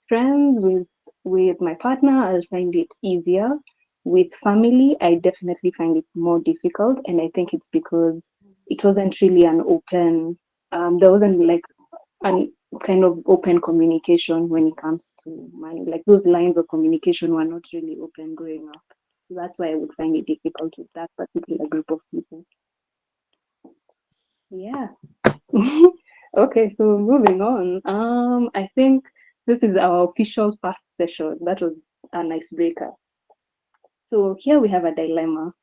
friends, with my partner, I'll find it easier. With family, I definitely find it more difficult, and I think it's because it wasn't really an open. There wasn't like an kind of open communication when it comes to money. Like those lines of communication were not really open growing up. So that's why I would find it difficult with that particular group of people. Yeah. Okay, so moving on. I think this is our official first session. That was a nice breaker. So here we have a dilemma.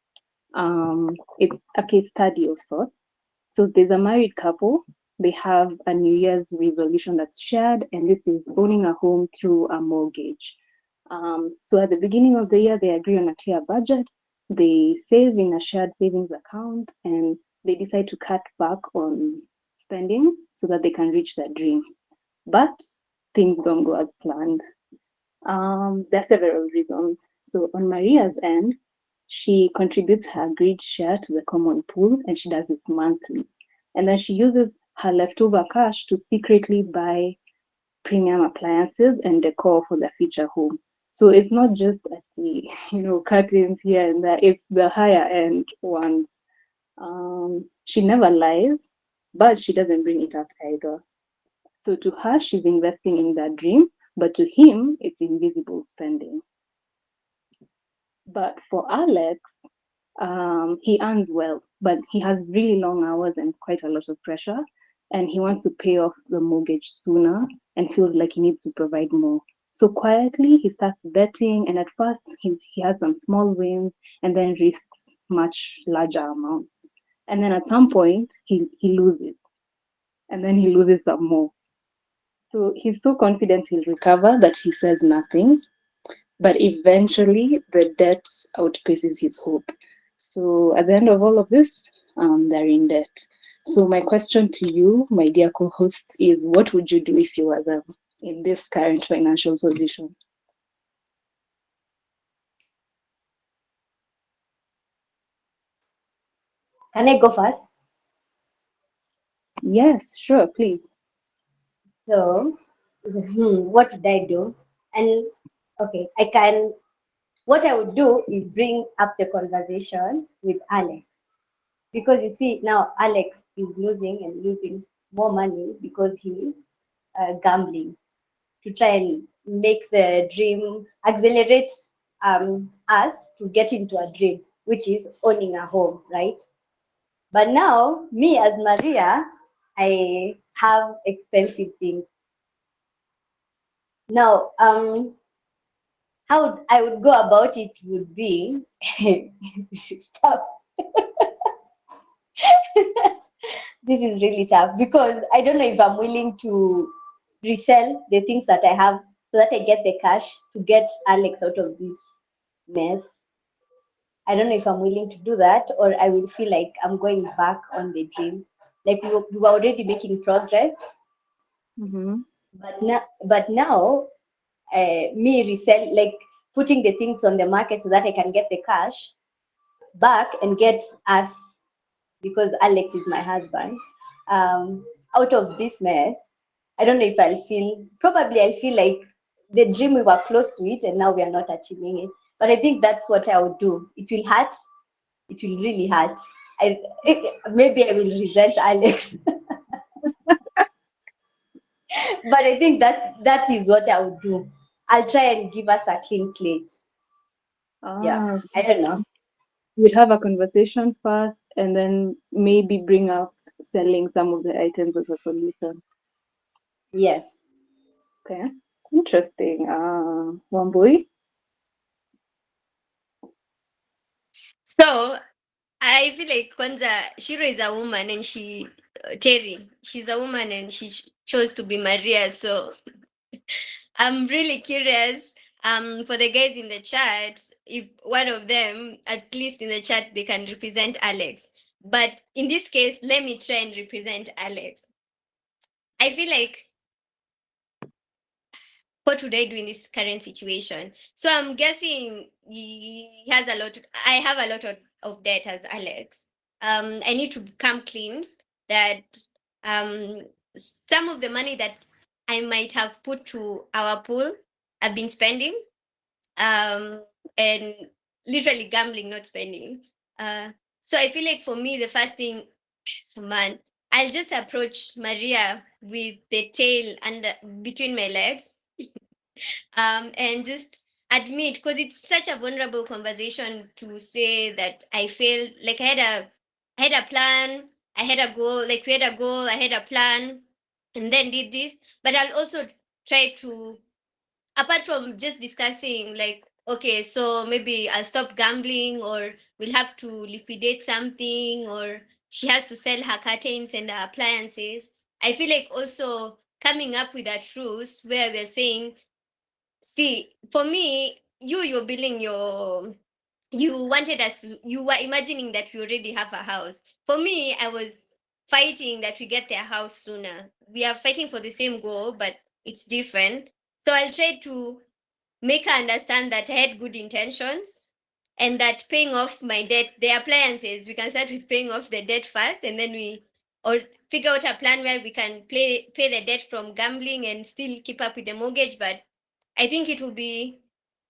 It's a case study of sorts. So there's a married couple. They have a New Year's resolution that's shared, and this is owning a home through a mortgage. So at the beginning of the year, they agree on a clear budget. They save in a shared savings account, and they decide to cut back on spending so that they can reach their dream. But things don't go as planned. There are several reasons. So on Maria's end, she contributes her agreed share to the common pool, and she does this monthly. And then she uses her leftover cash to secretly buy premium appliances and decor for their future home. So it's not just at the curtains here and there; it's the higher end ones. She never lies, but she doesn't bring it up either. So to her, she's investing in that dream, but to him, it's invisible spending. But for Alex, he earns well, but he has really long hours and quite a lot of pressure. And he wants to pay off the mortgage sooner and feels like he needs to provide more. So quietly, he starts betting. And at first, he has some small wins and then risks much larger amounts. And then at some point, he loses. And then he loses some more. So he's so confident he'll recover that he says nothing. But eventually, the debt outpaces his hope. So at the end of all of this, they're in debt. So my question to you, my dear co-host, is what would you do if you were them in this current financial position? Can I go first? Yes, sure, please. So, what would I do? And okay, I can. What I would do is bring up the conversation with Alex, because you see now Alex is losing and losing more money because he's gambling to try and make the dream accelerate us to get into a dream, which is owning a home, right? But now, me as Maria, I have expensive things. Now, how I would go about it would be tough. This is really tough because I don't know if I'm willing to resell the things that I have so that I get the cash to get Alex out of this mess. I don't know if I'm willing to do that, or I will feel like I'm going back on the dream. Like we were already making progress, Mm-hmm. but now me resell, like putting the things on the market so that I can get the cash back and get us, because Alex is my husband, out of this mess. I don't know if I'll feel like the dream we were close to it and now we are not achieving it. But I think that's what I would do. It will hurt. It will really hurt. I maybe I will resent Alex, but I think that is what I would do. I'll try and give us a clean slate. Yeah, So I don't know. we'll have a conversation first and then maybe bring up selling some of the items as a solution. Yes. Okay, interesting. Wambui? So I feel like Kwanza, Shiro is a woman and Terry, she's a woman and she chose to be Maria. So I'm really curious for the guys in the chat, if one of them, at least in the chat, they can represent Alex. But in this case, let me try and represent Alex. I feel like, what would I do in this current situation? So I'm guessing he has a lot. I have a lot of debt as Alex. I need to come clean that um some of the money that I might have put to our pool. I've been spending, and literally gambling, not spending. Uh, so I feel like for me, the first thing, man, I'll just approach Maria with the tail under between my legs, and just admit, because it's such a vulnerable conversation to say that I failed. Like I had a plan, I had a goal, like we had a goal, I had a plan, and then did this. But I'll also try to, apart from just discussing, like, okay, so maybe I'll stop gambling, or we'll have to liquidate something, or she has to sell her curtains and her appliances. I feel like also coming up with a truth where we're saying, see, for me, you're building your, you wanted us to, you were imagining that we already have a house. For me, I was fighting that we get their house sooner. We are fighting for the same goal, but it's different. So I'll try to make her understand that I had good intentions, and that paying off my debt, the appliances, we can start with paying off the debt first, and then or figure out a plan where we can pay the debt from gambling and still keep up with the mortgage. But I think it will be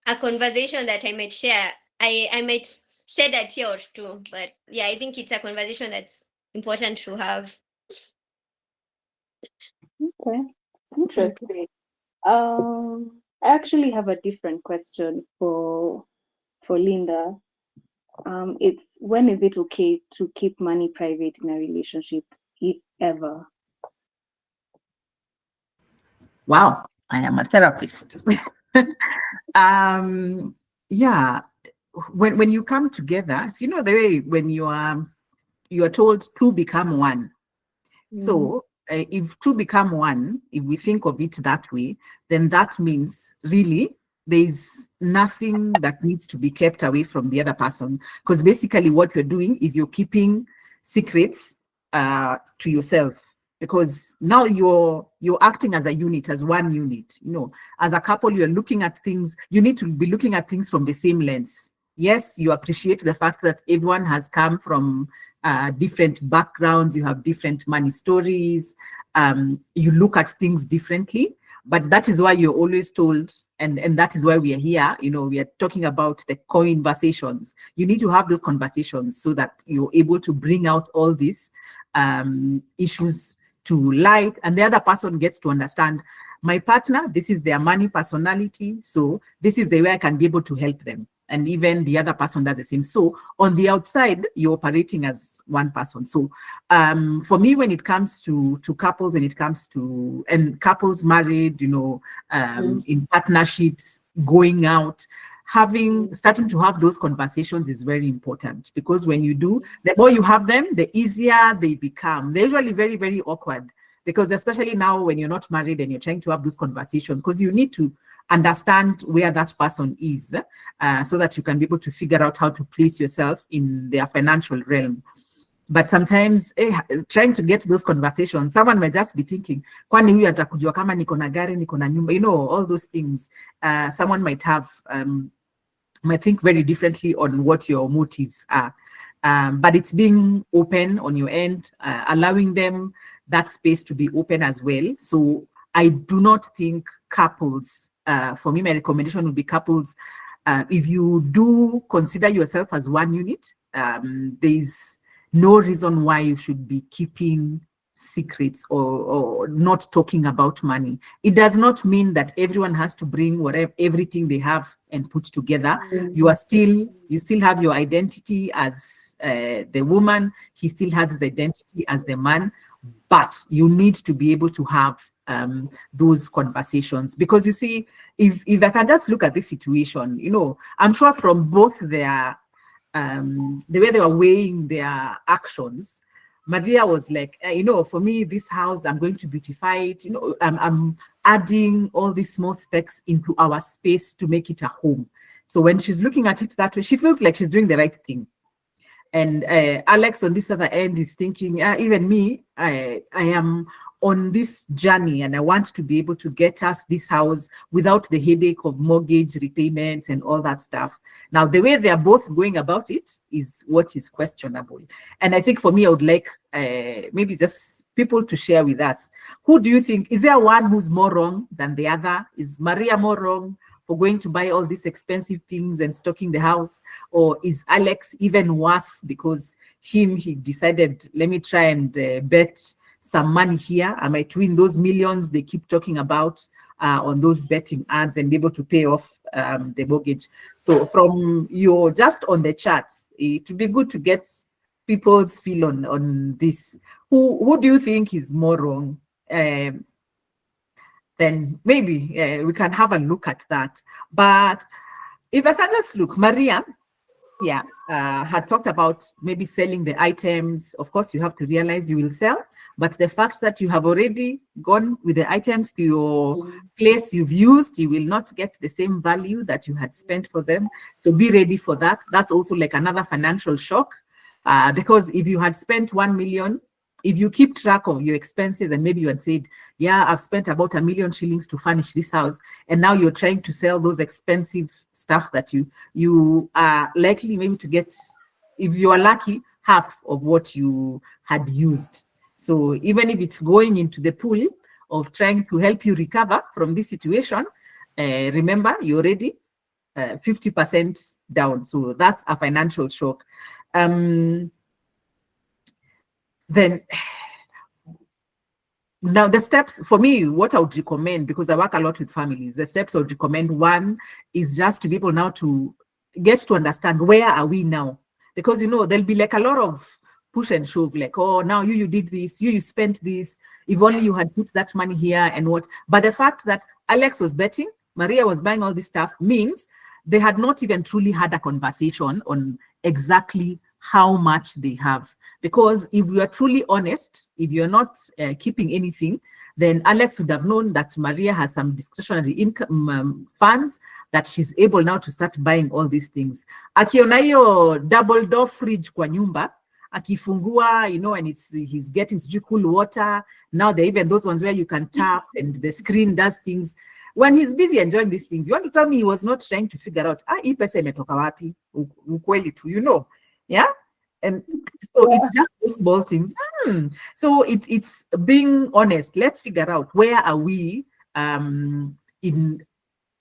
a conversation that I might share. I might shed a tear or two, but yeah, I think it's a conversation that's important to have. Okay, Okay. interesting. I actually have a different question for Linda. It's when is it okay to keep money private in a relationship, if ever? Wow, I am a therapist. um, yeah, when you come together, so you know the way when you are told two become one. Mm, So if two become one, if we think of it that way, then that means really there's nothing that needs to be kept away from the other person. Because basically what you're doing is you're keeping secrets to yourself. Because now you're acting as a unit, as one unit. You know, as a couple, you're looking at things, you need to be looking at things from the same lens. Yes, you appreciate the fact that everyone has come from different backgrounds, you have different money stories, you look at things differently. But that is why you're always told, and that is why we are here. You know, we are talking about the conversations. You need to have those conversations so that you're able to bring out all these issues to light, and the other person gets to understand my partner, this is their money personality, so this is the way I can be able to help them. And even the other person does the same. So on the outside, you're operating as one person. So for me, when it comes to couples, when it comes to and couples married, you know, in partnerships, going out, starting to have those conversations is very important, because when you do, the more you have them, the easier they become. They're usually very, very awkward, because especially now when you're not married and you're trying to have those conversations, because you need to understand where that person is, so that you can be able to figure out how to place yourself in their financial realm. But sometimes trying to get those conversations, someone might just be thinking, kwani huyu atakujua kama niko na gari, niko na nyumba, you know, all those things. Someone might think very differently on what your motives are. But it's being open on your end, allowing them that space to be open as well. So I do not think couples, for me, my recommendation would be couples, if you do consider yourself as one unit, there's no reason why you should be keeping secrets or not talking about money. It does not mean that everyone has to bring everything they have and put together. You still have your identity as the woman. He still has his identity as the man, but you need to be able to have those conversations, because you see, if I can just look at this situation, you know, I'm sure from both their the way they were weighing their actions, Maria was like, you know, for me, this house, I'm going to beautify it. You know, I'm adding all these small specs into our space to make it a home. So when she's looking at it that way, she feels like she's doing the right thing. And Alex on this other end is thinking, even me, I am on this journey, and I want to be able to get us this house without the headache of mortgage repayments and all that stuff. Now, the way they are both going about it is what is questionable. And I think for me, I would like maybe just people to share with us. Who do you think, is there one who's more wrong than the other? Is Maria more wrong for going to buy all these expensive things and stocking the house? Or is Alex even worse because he decided, let me try and bet some money here. I might win those millions they keep talking about on those betting ads and be able to pay off the mortgage. So from your, just on the charts, it would be good to get people's feel on this. Who do you think is more wrong? Then maybe we can have a look at that. But if I can just look, Maria, yeah, had talked about maybe selling the items. Of course, you have to realize you will sell, but the fact that you have already gone with the items to your place you've used, you will not get the same value that you had spent for them. So be ready for that. That's also like another financial shock, because if you had spent 1 million, if you keep track of your expenses and maybe you had said, yeah, I've spent about 1 million shillings to furnish this house, and now you're trying to sell those expensive stuff that you are likely maybe to get, if you are lucky, half of what you had used. So even if it's going into the pool of trying to help you recover from this situation, remember, you're already 50% down. So that's a financial shock. Then now the steps for me, what I would recommend, because I work a lot with families, the steps I would recommend, one is just to be able now to get to understand where are we now, because there'll be like a lot of push and shove, like, oh, now you did this, you spent this, if only you had put that money here and what. But the fact that Alex was betting, Maria was buying all this stuff, means they had not even truly had a conversation on exactly how much they have. Because if we are truly honest, if you're not keeping anything, then Alex would have known that Maria has some discretionary income funds that she's able now to start buying all these things. Akiona hiyo double door fridge kwa nyumba, akifungua, and he's getting cool water. Now there are even those ones where you can tap and the screen does things. When he's busy enjoying these things, you want to tell me he was not trying to figure out, hii pesa imetoka wapi? Ukweli tu, yeah? And so it's just those small things. So it's being honest. Let's figure out where are we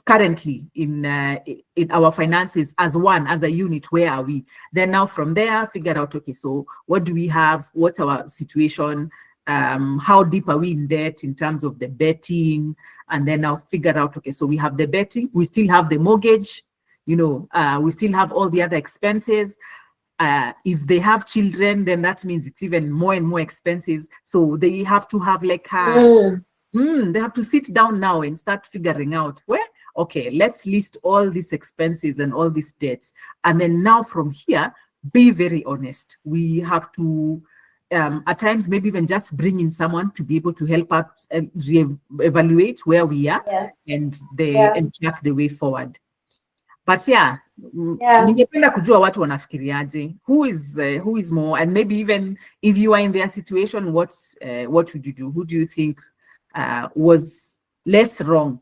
currently in our finances as a unit. Where are we? Then now from there, figure out, okay, so what do we have? What's our situation? How deep are we in debt in terms of the betting? And then now figure out, okay, so we have the betting, we still have the mortgage, we still have all the other expenses. If they have children, then that means it's even more and more expenses. So they have to have like they have to sit down now and start figuring out where, okay, let's list all these expenses and all these debts. And then now from here, be very honest. We have to, at times, maybe even just bring in someone to be able to help us evaluate where we are and chart the way forward. But ningependa kujua watu wanafikiriaje, who is more, and maybe even if you are in their situation, what would you do? Who do you think was less wrong,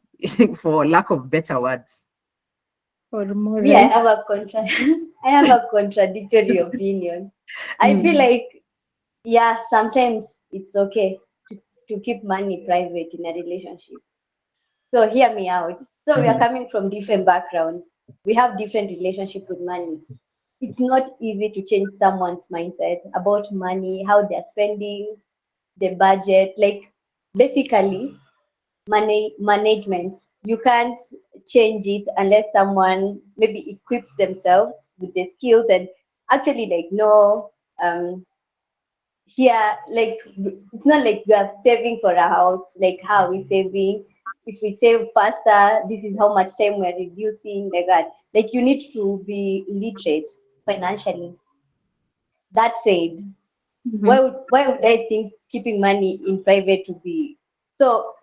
for lack of better words? Or more Yeah, right? I have a contradictory opinion. I feel like, sometimes it's okay to keep money private in a relationship. So hear me out. So we are coming from different backgrounds. We have different relationship with money. It's not easy to change someone's mindset about money, how they're spending, the budget. Like, basically, money management. You can't change it unless someone maybe equips themselves with the skills and actually no here, like, it's not like we are saving for a house, like how we saving. If we save faster, this is how much time we're reducing, like that. Like, you need to be literate financially. That said, why would I think keeping money in private to be so?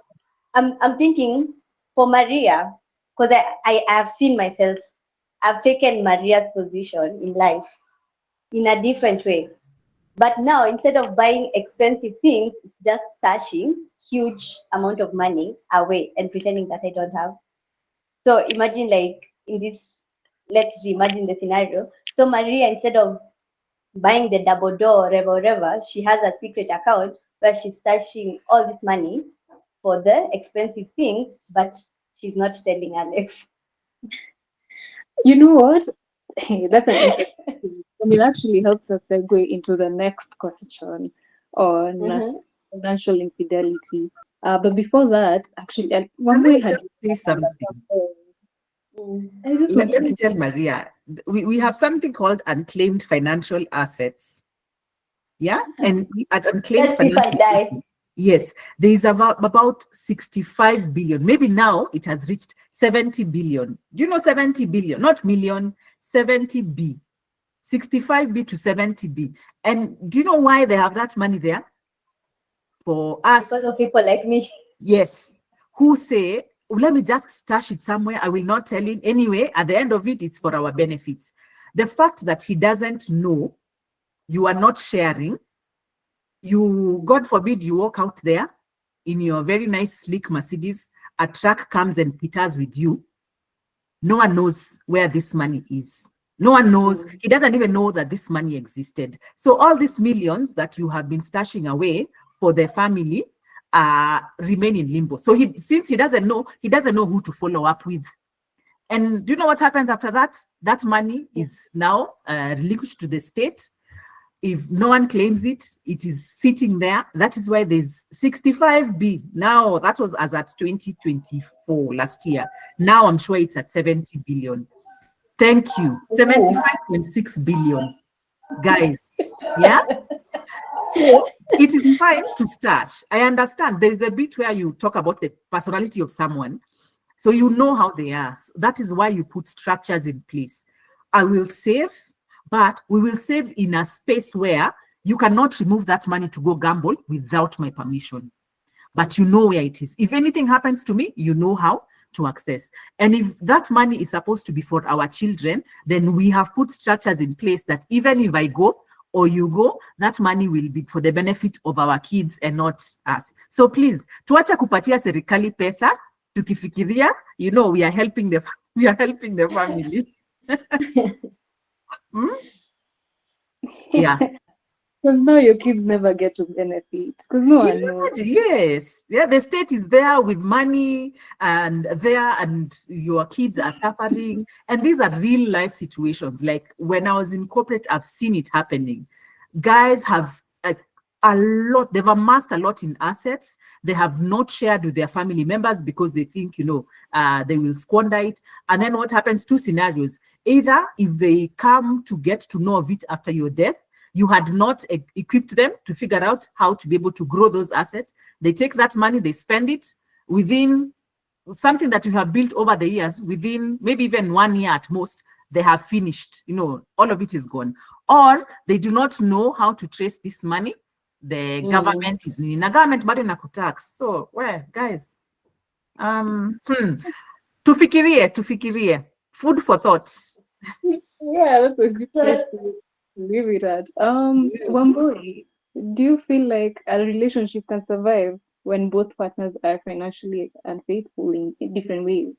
I'm thinking for Maria, because I have seen myself, I've taken Maria's position in life in a different way. But now, instead of buying expensive things, it's just stashing huge amount of money away and pretending that I don't have. So imagine, like, in this, let's reimagine the scenario. So Maria, instead of buying the double door, whatever, she has a secret account where she's stashing all this money for the expensive things, but she's not telling Alex. You know what? That's an interesting, and it actually helps us segue into the next question on Mhm. financial infidelity. But before that, actually, Can one I way had. just say something? Mm. I just want Let me to. tell Maria, we have something called unclaimed financial assets. Yeah. And at unclaimed That's if I financial die. assets, yes, there is about 65 billion. Maybe now it has reached 70 billion. Do you know 70 billion? Not million, 70 B. 65B to 70B. And do you know why they have that money there? For Because us, of people like me. yes, who say, "Oh, let me just stash it somewhere. I will not tell him anyway. At the end of it, it's for our benefits." The fact that he doesn't know, you are not sharing, you, God forbid, you walk out there in your very nice, sleek Mercedes, a truck comes and peters with you. No one knows where this money is. No one knows. Mm. He doesn't even know that this money existed. So all these millions that you have been stashing away for the family remain in limbo. So since he doesn't know who to follow up with. And do you know what happens after that? That money is now relinquished to the state. If no one claims it, it is sitting there. That is why there's 65B. Now, that was as at 2024, last year. Now I'm sure it's at 70 billion. Thank you. Ooh. 75.6 billion. Guys, yeah? So it is fine to start. I understand there's a bit where you talk about the personality of someone. So you know how they are. So that is why you put structures in place. I will save, but we will save in a space where you cannot remove that money to go gamble without my permission. But you know where it is. If anything happens to me, you know how to access. And if that money is supposed to be for our children, then we have put structures in place that even if I go or you go, that money will be for the benefit of our kids and not us. So please, tuacha kupatia serikali pesa, tukifikiria, we are helping the we are helping the family. Hmm? Yeah. Because now your kids never get to benefit because no one knows. Yes. Yeah, the state is there with money and your kids are suffering. And these are real life situations. Like when I was in corporate, I've seen it happening. Guys have a lot, they've amassed a lot in assets. They have not shared with their family members because they think, they will squander it. And then what happens? Two scenarios. Either if they come to get to know of it after your death, you had not equipped them to figure out how to be able to grow those assets. They take that money, they spend it within something that you have built over the years, within maybe even 1 year at most, they have finished, all of it is gone. Or they do not know how to trace this money. The government is in a government bado na kutax. So, well, guys, tufikirie, food for thought. Yeah, that's a good place So to leave it at. Wambui, do you feel like a relationship can survive when both partners are financially unfaithful in different ways?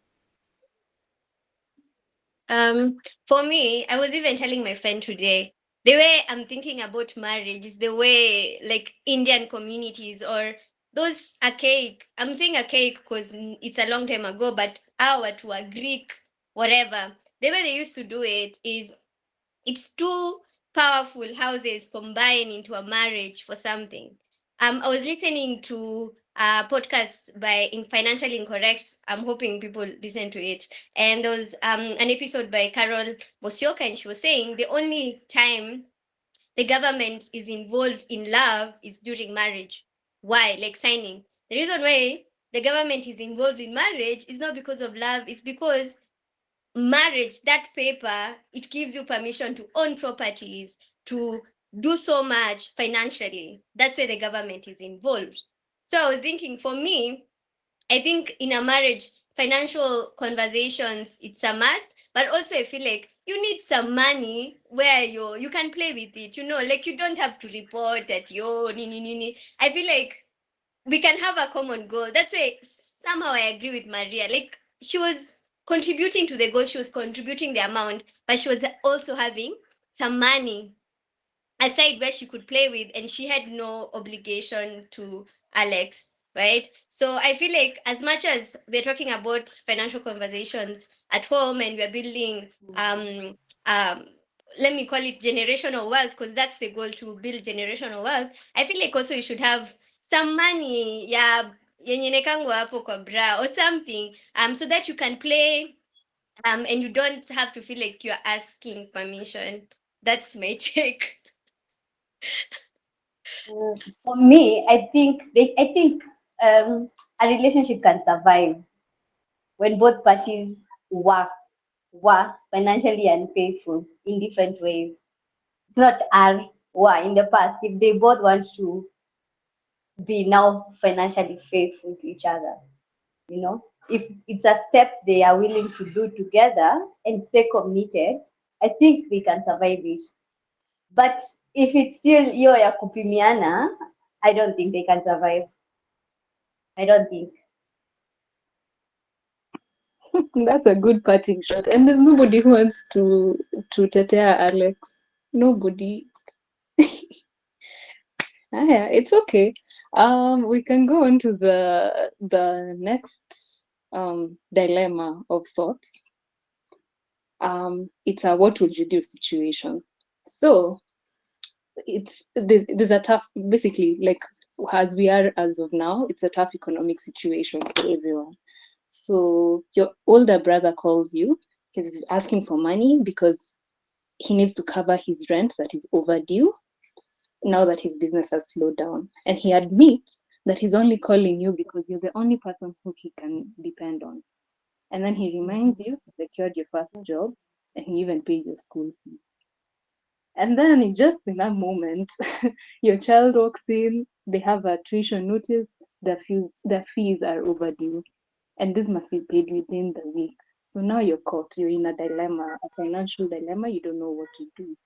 For me, I was even telling my friend today, the way I'm thinking about marriage is the way like Indian communities or those archaic, I'm saying archaic because it's a long time ago, but our to a Greek, whatever, the way they used to do it is it's two powerful houses combine into a marriage for something. I was listening to a podcast by in Financially Incorrect. I'm hoping people listen to it. And there was an episode by Carol Mosioka, and she was saying the only time the government is involved in love is during marriage. Why? Like signing. The reason why the government is involved in marriage is not because of love, it's because marriage, that paper, it gives you permission to own properties, to do so much financially. That's where the government is involved. So I was thinking, for me, I think in a marriage, financial conversations, it's a must. But also I feel like you need some money where you can play with it, like you don't have to report that ni. I feel like we can have a common goal. That's why somehow I agree with Maria. Like she was contributing to the goal, she was contributing the amount, but she was also having some money aside where she could play with, and she had no obligation to Alex, right? So I feel like as much as we're talking about financial conversations at home and we're building um let me call it generational wealth, because that's the goal, to build generational wealth. I feel like also you should have some money, yeah, yenye nekangwa hapo kwa bra or something, so that you can play, and you don't have to feel like you're asking permission. That's my take. For me, I think a relationship can survive when both parties work were financially unfaithful in different ways. It's not were in the past. If they both want to be now financially faithful to each other, if it's a step they are willing to do together and stay committed, I think they can survive it. But if it's still yo ya kupimiana, I don't think they can survive. I don't think. That's a good parting shot. And there's nobody who wants to tetea Alex. Nobody. Yeah, it's okay. We can go on to the next dilemma of sorts. It's a what would you do situation. So there's a tough, basically, like as we are as of now, it's a tough economic situation for everyone. So your older brother calls you because he's asking for money because he needs to cover his rent that is overdue now that his business has slowed down. And he admits that he's only calling you because you're the only person who he can depend on. And then he reminds you you secured your first job and he even paid your school fees. And then just in that moment, your child walks in, they have a tuition notice, their fees are overdue, and this must be paid within the week. So now you're caught, you're in a dilemma, a financial dilemma, you don't know what to do.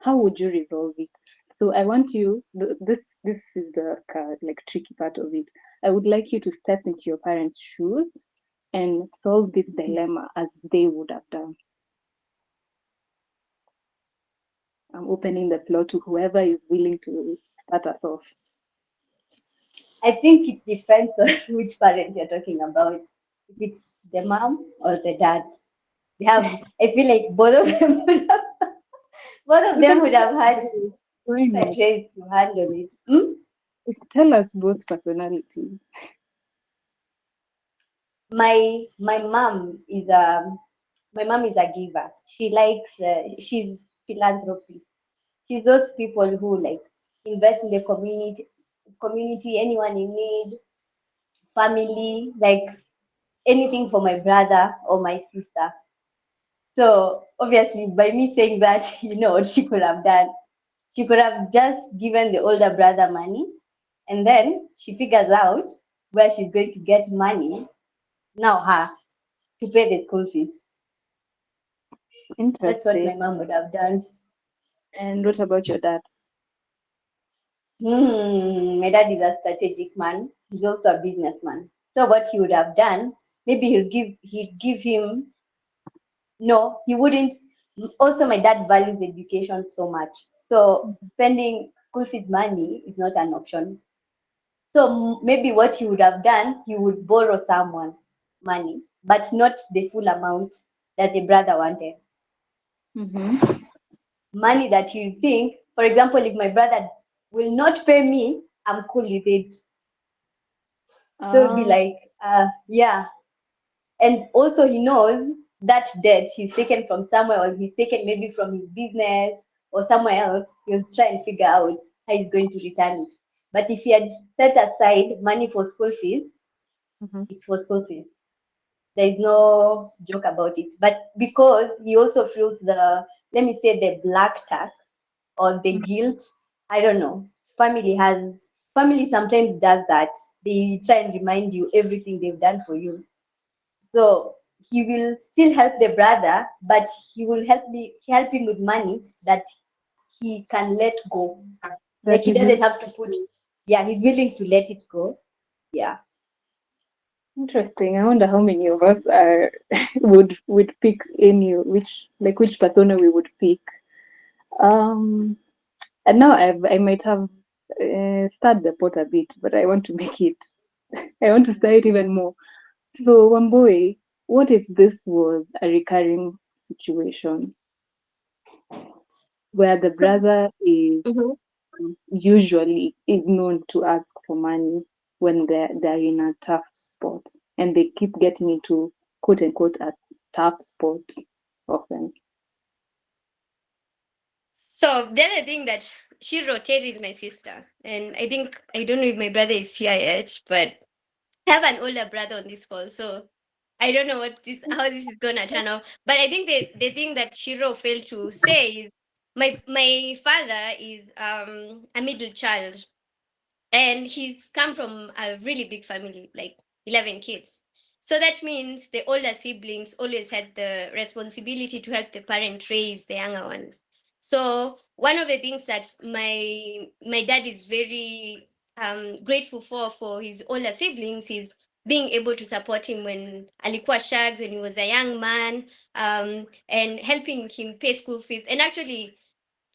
How would you resolve it? So I want you, this is the like tricky part of it. I would like you to step into your parents' shoes and solve this dilemma as they would have done. I'm opening the floor to whoever is willing to start us off. I think it depends on which parent you're talking about. If it's the mom or the dad, they have. I feel like both of You them can would tell have us had both. Why different not? ways to handle it. Hmm? Tell us both personalities. My mom is a giver. She likes. She's philanthropist. She's those people who like invest in the community, anyone in need, family, like anything for my brother or my sister. So obviously, by me saying that, you know what she could have done? She could have just given the older brother money, and then she figures out where she's going to get money. Now her to pay the school fees. That's what Interesting. my mom would have done. And what about your dad? My dad is a strategic man. He's also a businessman. So what he would have done, maybe he'd give him. No, he wouldn't. Also, my dad values education so much. So spending school fees money is not an option. So maybe what he would have done, he would borrow someone money, but not the full amount that the brother wanted. Mm-hmm. Money that you think, for example, if my brother will not pay me, I'm cool with it. So it'd be Ah, like, yeah. And also he knows that debt he's taken from somewhere, or he's taken maybe from his business or somewhere else. He'll try and figure out how he's going to return it. But if he had set aside money for school fees, mm-hmm. it's for school fees. There is no joke about it. But because he also feels let me say, the black tax or the guilt, I don't know. Family sometimes does that. they try and remind you everything they've done for you. So he will still help the brother, but he will help him with money that he can let go. Like That he is doesn't have to put, yeah, he's willing to let it go. Yeah. interesting. I wonder how many of us are would pick any which persona we would pick. Um, and now I might have stirred the pot a bit, but I want to make it. I want to stir it even more. So, Wamboi, what if this was a recurring situation where the brother is Mhm. usually is known to ask for money when they're in a tough spot, and they keep getting into quote unquote a tough spot often. So the other thing that she rotated is my sister, and I don't know if my brother is here yet, but I have an older brother on this call, so I don't know how this is gonna turn out. But I think the thing that Shiro failed to say is my father is a middle child, and he's come from a really big family, like 11 kids. So that means the older siblings always had the responsibility to help the parent raise the younger ones. So one of the things that my dad is very grateful for his older siblings is being able to support him when alikuwa shags, when he was a young man, and helping him pay school fees, and actually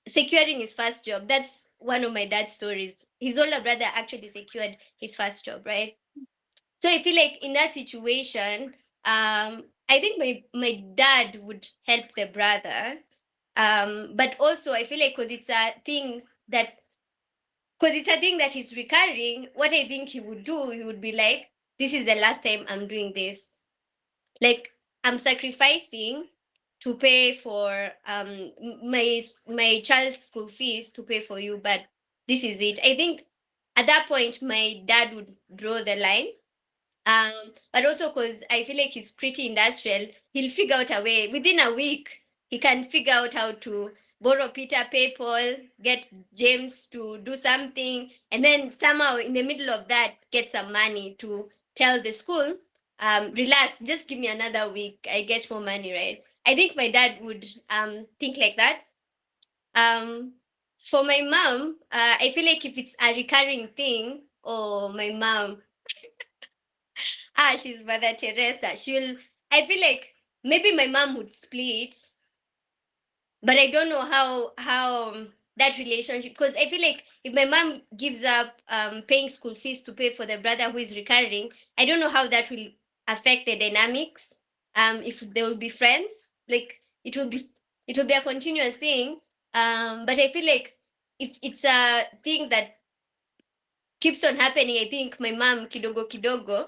securing his first job. That's one of my dad's stories. His older brother actually secured his first job, right? So I feel like in that situation, I think my dad would help the brother. But also I feel like that because it's a thing that is recurring, what I think he would do, he would be like, this is the last time I'm doing this. Like, I'm sacrificing to pay for my child's school fees to pay for you, but this is it. I think at that point my dad would draw the line. But also because I feel like he's pretty industrial, he'll figure out a way. Within a week, he can figure out how to borrow Peter, pay Paul, get James to do something, and then somehow in the middle of that, get some money to tell the school, relax, just give me another week, I get more money, right? I think my dad would think like that. Um, for my mom, I feel like if it's a recurring thing, or my mom, she's Mother Teresa. I feel like maybe my mom would split, but I don't know how that relationship. Because I feel like if my mom gives up paying school fees to pay for the brother who is recurring, I don't know how that will affect the dynamics. If they will be friends, like it will be a continuous thing. But I feel like if it's a thing that keeps on happening, I think my mom kidogo kidogo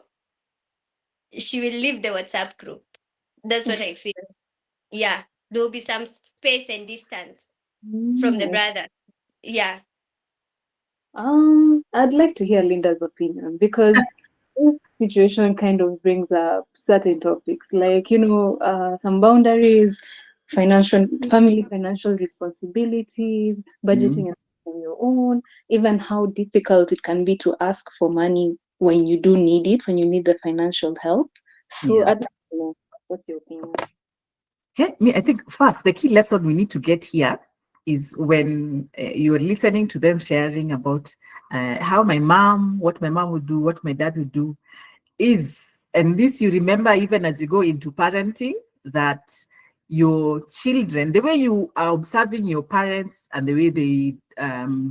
she will leave the WhatsApp group. That's what I feel. Yeah, there will be some space and distance from the Mm, brother. Yeah. I'd like to hear Linda's opinion because this situation kind of brings up certain topics like, some boundaries, family financial responsibilities, Mm. budgeting on your own, even how difficult it can be to ask for money when you do need it, when you need the financial help. So Yeah. I'd like to know, what's your opinion? I think first, the key lesson we need to get here is when you are listening to them sharing about what my mom would do, what my dad would do, and this you remember even as you go into parenting, that your children, the way you are observing your parents and the way they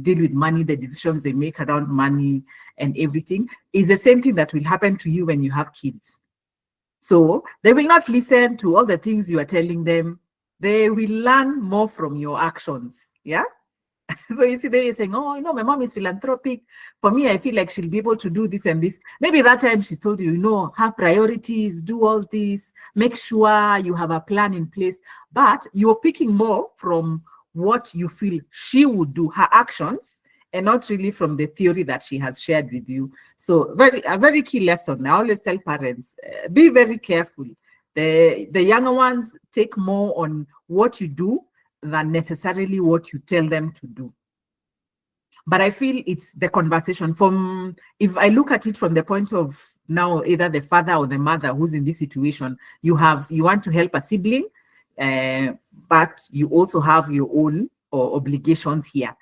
deal with money, the decisions they make around money and everything, is the same thing that will happen to you when you have kids. So they will not listen to all the things you are telling them. They will learn more from your actions. Yeah. So you see, they're saying, oh, my mom is philanthropic. For me, I feel like she'll be able to do this and this. Maybe that time she's told you, have priorities, do all this, make sure you have a plan in place. But you're picking more from what you feel she would do, her actions, and not really from the theory that she has shared with you. So a very key lesson. I always tell parents, be very careful. The younger ones take more on what you do than necessarily what you tell them to do. But I feel it's the conversation. From, if I look at it from the point of now, either the father or the mother who's in this situation, you want to help a sibling, but you also have your own obligations here.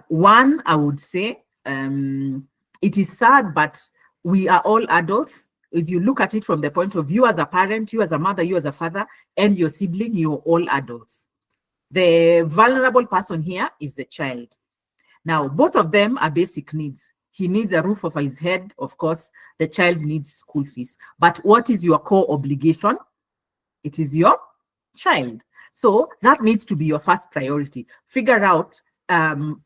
One, I would say, it is sad, but we are all adults. If you look at it from the point of you as a parent, you as a mother, you as a father, and your sibling, you're all adults. The vulnerable person here is the child. Now, both of them are basic needs. He needs a roof over his head. Of course, the child needs school fees. But what is your core obligation? It is your child. So that needs to be your first priority. Figure out, can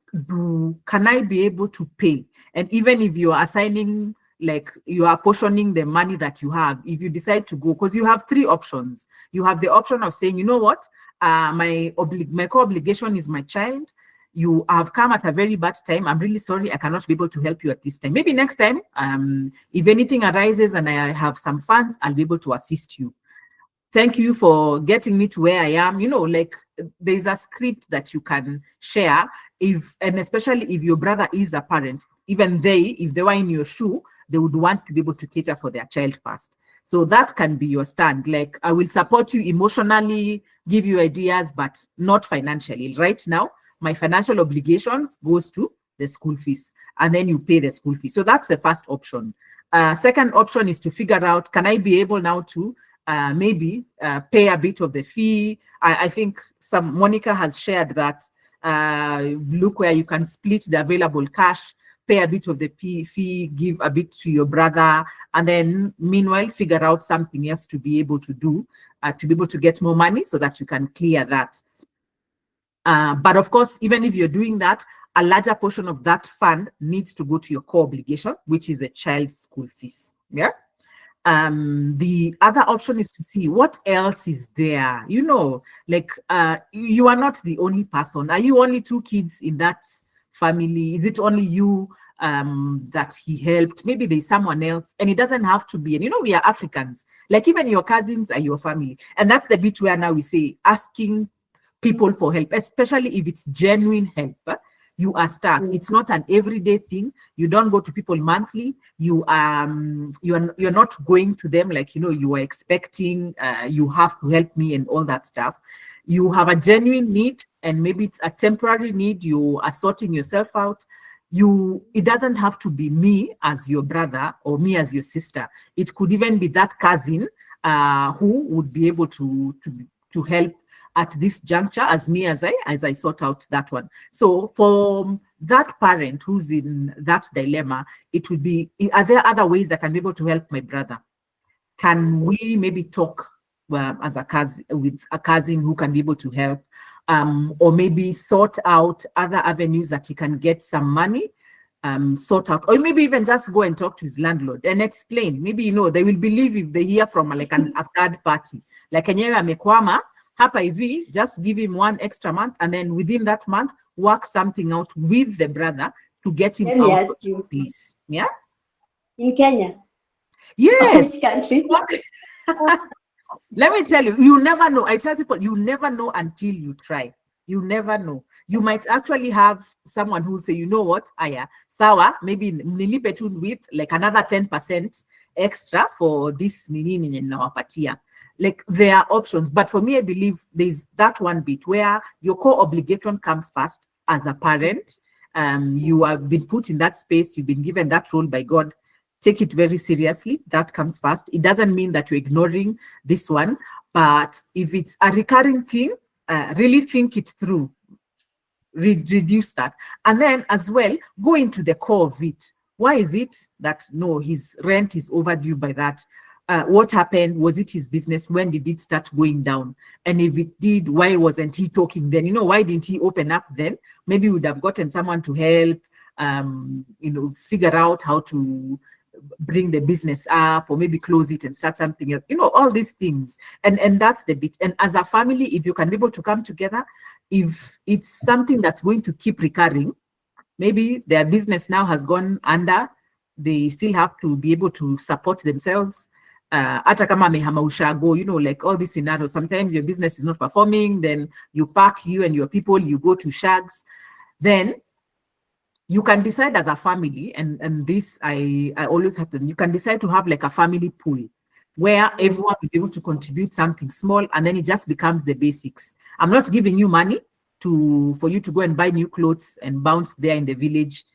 I be able to pay? And even if you are assigning, like you are portioning the money that you have, if you decide to go, because you have three options. You have the option of saying, you know what, my core obligation is my child. You have come at a very bad time. I'm really sorry, I cannot be able to help you at this time. Maybe next time, if anything arises and I have some funds, I'll be able to assist you. Thank you for getting me to where I am. You know, like there's a script that you can share, and especially if your brother is a parent, even if they were in your shoe, they would want to be able to cater for their child first. So that can be your stand. Like, I will support you emotionally, give you ideas, but not financially. Right now, my financial obligations goes to the school fees, and then you pay the school fees. So that's the first option. Second option is to figure out, can I be able now to maybe pay a bit of the fee? I think Monica has shared that, look where you can split the available cash, pay a bit of the fee, give a bit to your brother, and then meanwhile figure out something else to be able to do, to be able to get more money so that you can clear that. But of course, even if you're doing that, a larger portion of that fund needs to go to your core obligation, which is the child's school fees. Yeah. The other option is to see what else is there. You know, like you are not the only person. Are you only two kids in that family? Is it only you that he helped? Maybe there's someone else, and it doesn't have to be. And you know, we are Africans. Like even your cousins are your family, and that's the bit where now we say asking people for help, especially if it's genuine help. You are stuck. It's not an everyday thing. You don't go to people monthly. You're not going to them like, you know, you are expecting, you have to help me and all that stuff. You have a genuine need, and maybe it's a temporary need. You are sorting yourself out. It doesn't have to be me as your brother or me as your sister. It could even be that cousin who would be able to help at this juncture as I sort out that one. So for that parent who's in that dilemma, it would be, are there other ways I can be able to help my brother? Can we maybe talk as a cousin, with a cousin who can be able to help, or maybe sort out other avenues that he can get some money, sort out, or maybe even just go and talk to his landlord and explain. Maybe, you know, they will believe if they hear from like a third party, like enyewe amekwama hapa hivi, just give him one extra month, and then within that month work something out with the brother to get him out of this. Yeah. In Kenya? Yes. Which country? Let me tell you, you never know. I tell people, you never know until you try. You never know. You might actually have someone who will say, you know what, aya, sawa, maybe nilipe tu with like another 10% extra for this nini nawapatia. Like there are options, but for me, I believe there's that one bit where your core obligation comes first as a parent. You have been put in that space, you've been given that role by God. Take it very seriously. That comes first. It doesn't mean that you're ignoring this one, but if it's a recurring thing, really think it through. Reduce that, and then as well go into the core of it. Why is it that no, his rent is overdue by that? What happened? Was it his business? When did it start going down? And if it did, why wasn't he talking then? You know, why didn't he open up then? Maybe we would have gotten someone to help, you know, figure out how to bring the business up, or maybe close it and start something else. You know, all these things. And that's the bit. And as a family, if you can be able to come together, if it's something that's going to keep recurring, maybe their business now has gone under, they still have to be able to support themselves. Hata kama amehama ushago, you know, like all these scenarios. Sometimes your business is not performing, then you pack, you and your people, you go to shags. Then you can decide as a family, and this I always happen. You can decide to have like a family pool where everyone will be able to contribute something small, and then it just becomes the basics. I'm not giving you money for you to go and buy new clothes and bounce there in the village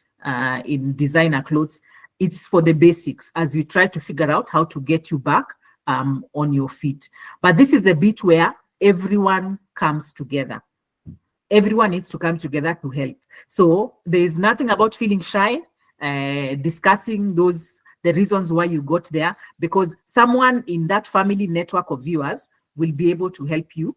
in designer clothes. It's for the basics as we try to figure out how to get you back on your feet. But this is the bit where everyone comes together. Everyone needs to come together to help. So there is nothing about feeling shy, discussing the reasons why you got there, because someone in that family network of viewers will be able to help you.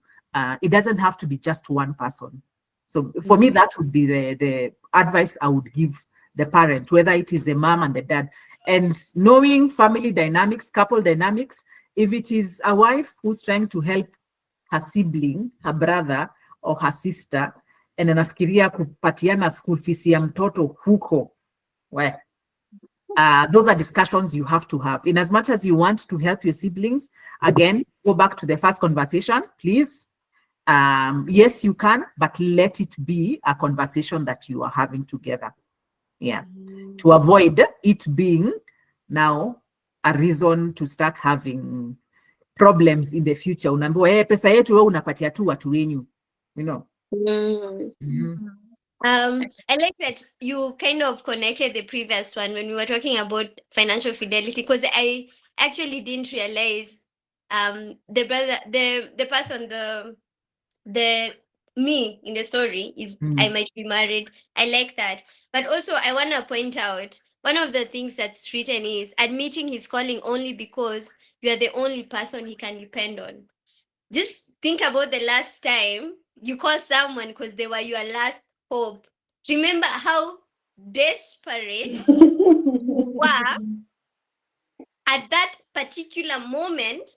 It doesn't have to be just one person. So for me, that would be the advice I would give the parent, whether it is the mom and the dad. And knowing family dynamics, couple dynamics, if it is a wife who's trying to help her sibling, her brother or her sister, and anafikiria kupatiana school fees ya mtoto huko, well, those are discussions you have to have. In as much as you want to help your siblings, again, go back to the first conversation, please. Yes, you can, but let it be a conversation that you are having together. Yeah, to avoid it being now a reason to start having problems in the future. Unaambiwa pesa yetu wewe unapatia tu watu wenyu, you know. I like that you kind of connected the previous one when we were talking about financial fidelity, because I actually didn't realize the brother, the person, the me in the story is I might be married. I like that. But also I want to point out one of the things that's written is admitting his calling only because you are the only person he can depend on. Just think about the last time you called someone because they were your last hope. Remember how desperate you were at that particular moment,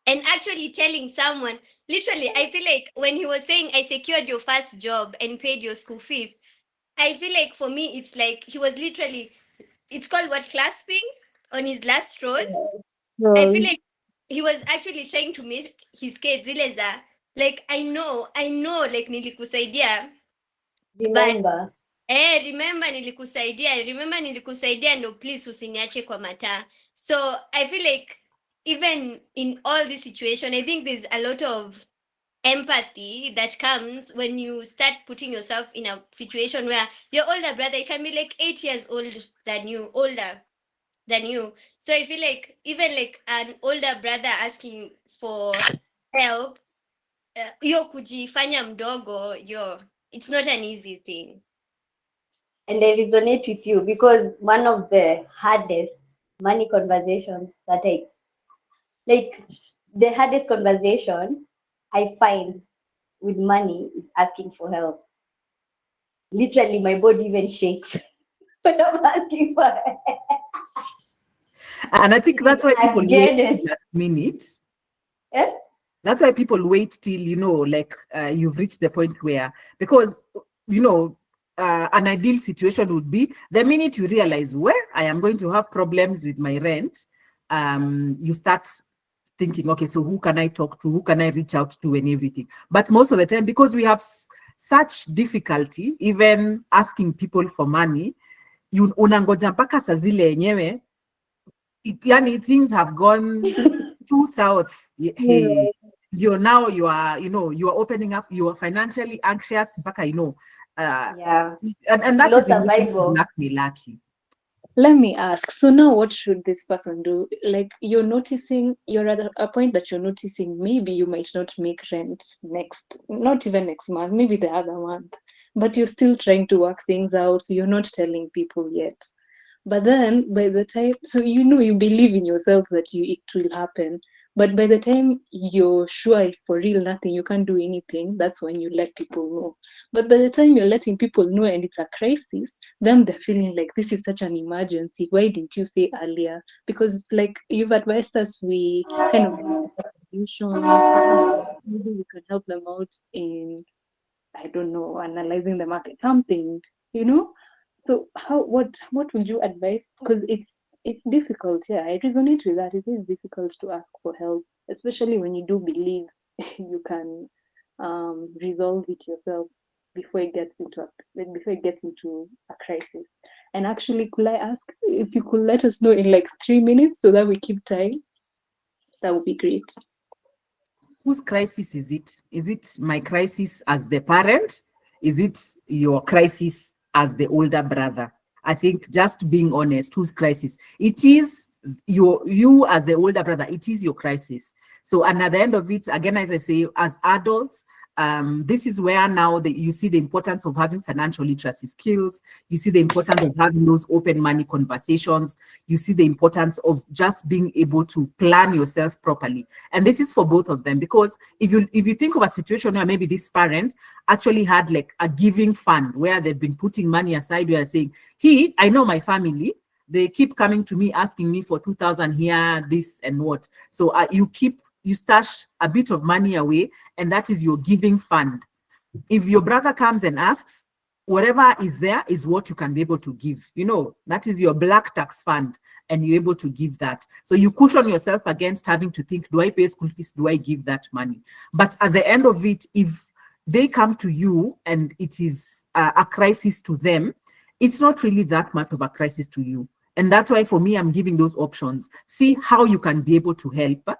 and actually telling someone, literally, I feel like when he was saying, I secured your first job and paid your school fees, I feel like for me, it's like he was literally, it's called what, clasping on his last straws. I feel like he was actually trying to make his kids zile za, like, I know, like nilikusaidia, but Remember. remember nilikusaidia, no, please usiniache kwa mataa. So I feel like even in all this situation, I think there's a lot of empathy that comes when you start putting yourself in a situation where your older brother, it can be like 8 years older than you. So I feel like even like an older brother asking for help, yo kujifanya mdogo, it's not an easy thing. And I resonate with you because one of the hardest money conversations that the hardest conversation I find with money is asking for help. Literally, my body even shakes when I'm asking for help. And I think that's why people wait till Again, last minute. yeah? That's why people wait till, like you've reached the point where, because, an ideal situation would be the minute you realize, well, I am going to have problems with my rent, you start thinking, okay, so who can I talk to? Who can I reach out to and everything? But most of the time, because we have such difficulty, even asking people for money, unangoja mpaka saa zile yenyewe, yani things have gone too south. Hey, now you are opening up, you are financially anxious, mpaka, Yeah. and that Low is emotional survival. lucky. Let me ask, so now what should this person do? Like, you're at a point that you're noticing maybe you might not make rent not even next month, maybe the other month, but you're still trying to work things out, so you're not telling people yet. But then by the time, so you believe in yourself that it will happen, but by the time you're sure for real nothing, you can't do anything, that's when you let people know. But by the time you're letting people know and it's a crisis, then they're feeling like this is such an emergency. Why didn't you say earlier? Because like you've advised us, we kind of solutions. Maybe we can help them out in, I don't know, analyzing the market, something. So what would you advise? Because it's difficult. Yeah, I resonate with that. It is difficult to ask for help, especially when you do believe you can resolve it yourself. before it gets into a crisis. And actually, could I ask if you could let us know in like 3 minutes so that we keep time? That would be great. Whose crisis is it? Is it my crisis as the parent? Is it your crisis as the older brother? I think just being honest, whose crisis? It is you as the older brother, it is your crisis. So, and at the end of it, again, as I say, as adults, this is where now you see the importance of having financial literacy skills. You see the importance of having those open money conversations. You see the importance of just being able to plan yourself properly. And this is for both of them, because if you think of a situation where maybe this parent actually had like a giving fund where they've been putting money aside, where saying, I know my family, they keep coming to me asking me for 2,000 here, this and what. So you stash a bit of money away, and that is your giving fund. If your brother comes and asks, whatever is there is what you can be able to give. That is your black tax fund, and you're able to give that. So you cushion yourself against having to think, do I pay school fees? Do I give that money? But at the end of it, if they come to you and it is a crisis to them, it's not really that much of a crisis to you. And that's why for me, I'm giving those options. See how you can be able to help,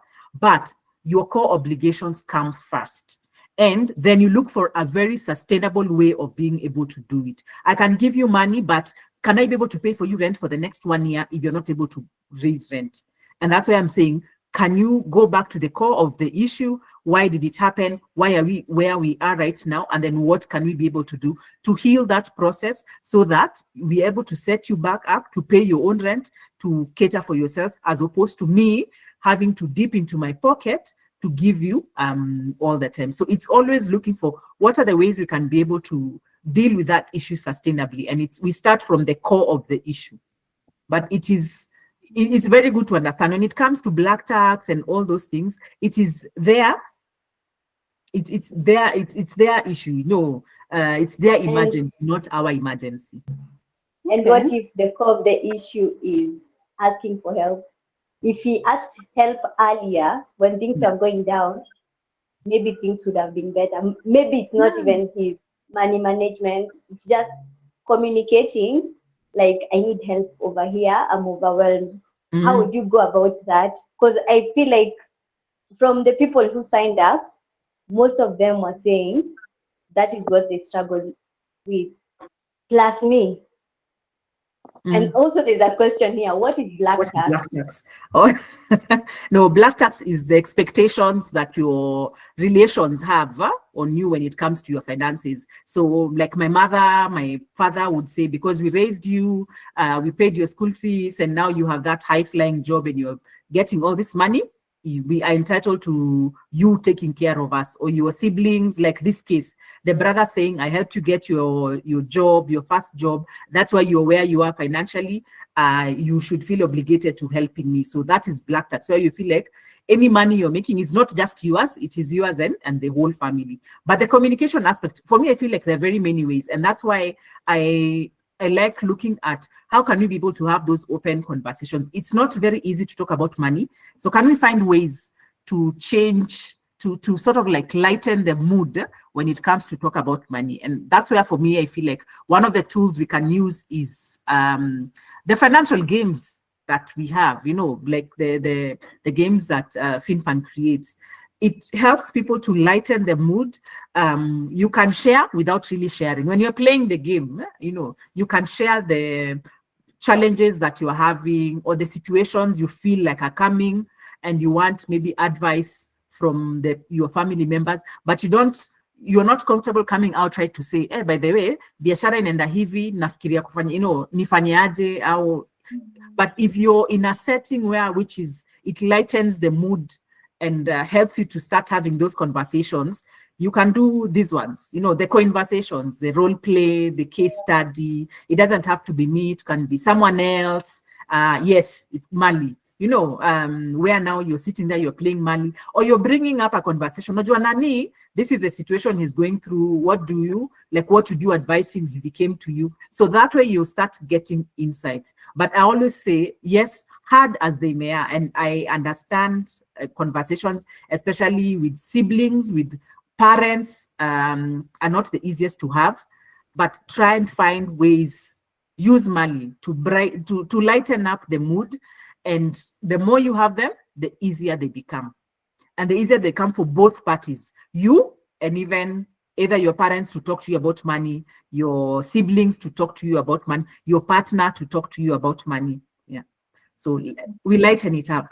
but your core obligations come first. And then you look for a very sustainable way of being able to do it. I can give you money, but can I be able to pay for you rent for the next 1 year if you're not able to raise rent? And that's why I'm saying, can you go back to the core of the issue? Why did it happen? Why are we where we are right now? And then what can we be able to do to heal that process so that we're able to set you back up to pay your own rent, to cater for yourself, as opposed to me having to dip into my pocket to give you all the time. So it's always looking for what are the ways we can be able to deal with that issue sustainably. And we start from the core of the issue. But it's very good to understand when it comes to black tax and all those things, it is there. It's their issue. No, it's their emergency, not our emergency. And what if the core of the issue is asking for help? If he asked help earlier when things were going down, maybe things would have been better. Maybe it's not even his money management. It's just communicating, like, I need help over here. I'm overwhelmed. How would you go about that? Because I feel like from the people who signed up, most of them were saying that is what they struggle with. Plus me. And also there's a question here. What is black tax? Black tax? Oh, no, black tax is the expectations that your relations have on you when it comes to your finances. So like my mother, my father would say, because we raised you, we paid your school fees, and now you have that high-flying job and you're getting all this money, we are entitled to you taking care of us. Or your siblings, like this case, the brother saying, I helped you get your job, your first job, that's why you're where you are financially, you should feel obligated to helping me. So that is black tax, where you feel like any money you're making is not just yours, it is yours and the whole family. But the communication aspect, for me, I feel like there are very many ways, and that's why I like looking at how can we be able to have those open conversations. It's not very easy to talk about money. So can we find ways to change, to sort of like lighten the mood when it comes to talk about money? And that's where for me, I feel like one of the tools we can use is the financial games that we have, like the games that FinFun creates. It helps people to lighten the mood. You can share without really sharing. When you're playing the game, you can share the challenges that you're having or the situations you feel like are coming, and you want maybe advice from your family members, but you're not comfortable coming out right to say, by the way, biashara inaenda hivi, nafikiria kufanya, nifanyaje, au. But if you're in a setting which it lightens the mood and helps you to start having those conversations, you can do these ones, the COINversations, the role play, the case study. It doesn't have to be me, it can be someone else. Yes, it's Mali, where now you're sitting there, you're playing Mali, or you're bringing up a conversation. Najua nani, this is the situation he's going through. What would you advise him if he came to you? So that way you start getting insights. But I always say, yes, hard as they may are, and I understand conversations, especially with siblings, with parents are not the easiest to have, but try and find ways, use money to lighten up the mood. And the more you have them, the easier they become. And the easier they come for both parties, you and even either your parents to talk to you about money, your siblings to talk to you about money, your partner to talk to you about money. Yeah. So we lighten it up.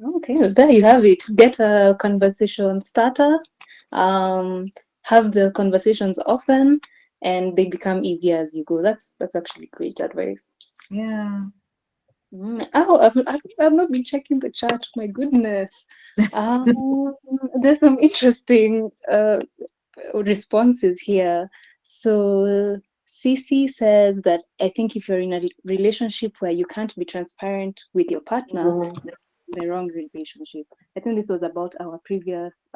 Okay, well, there you have it. Get a conversation starter, have the conversations often, and they become easier as you go. That's actually great advice. Yeah. Oh, I've not been checking the chat. My goodness. There's some interesting responses here. So Cece says that I think if you're in a relationship where you can't be transparent with your partner, that's the wrong relationship. I think this was about our previous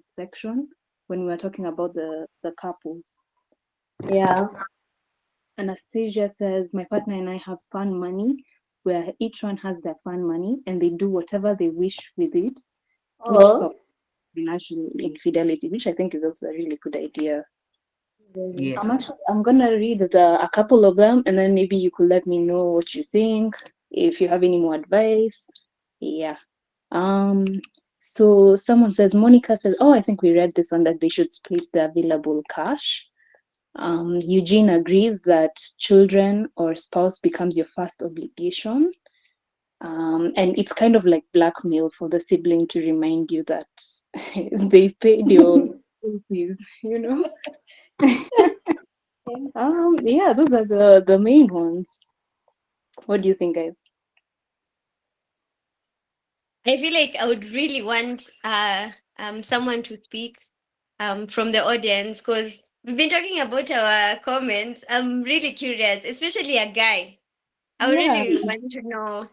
section when we were talking about the couple. Yeah. Anastasia says, my partner and I have fun money where each one has their fun money and they do whatever they wish with it, which Oh. stops financial infidelity, which I think is also a really good idea. Yes. I'm gonna read a couple of them, and then maybe you could let me know what you think, if you have any more advice. Yeah. Um. So someone says, Monica says, oh, I think we read this one, that they should split the available cash. Eugene agrees that children or spouse becomes your first obligation. And it's kind of like blackmail for the sibling to remind you that they paid your school fees, you know? Yeah, those are the main ones. What do you think, guys? I feel like I would really want someone to speak from the audience, because we've been talking about our comments. I'm really curious, especially a guy. I would Yeah, really want to know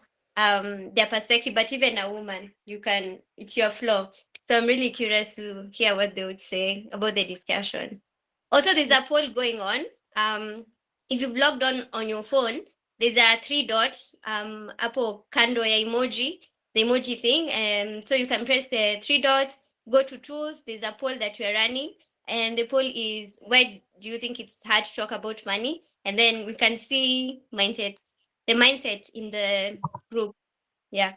their perspective, but even a woman, you can, it's your flow. So I'm really curious to hear what they would say about the discussion. Also, there's a poll going on. If you've logged on your phone, there's a three dots hapo kando ya emoji, the emoji thing. And so you can press the three dots, go to tools. There's a poll that we're running. And the poll is, why do you think it's hard to talk about money? And then we can see the mindset in the group. Yeah.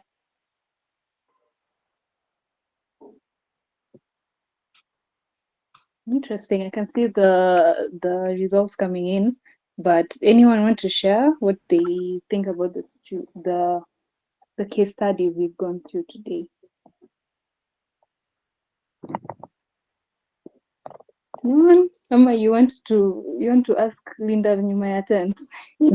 interesting. I can see the results coming in, but anyone want to share what they think about the case studies we've gone through today? No, Ama, you want to ask Linda nyuma ya tent? I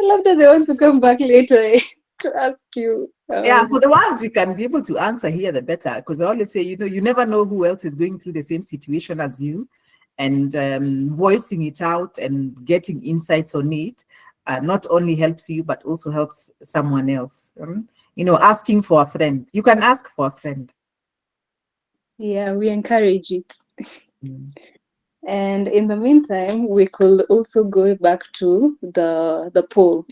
love that they want to come back later to ask you. Yeah, for the ones we can be able to answer here, the better. Because I always say, you never know who else is going through the same situation as you, and voicing it out and getting insights on it not only helps you, but also helps someone else. Asking for a friend. You can ask for a friend. Yeah, we encourage it. Mm. And in the meantime, we could also go back to the poll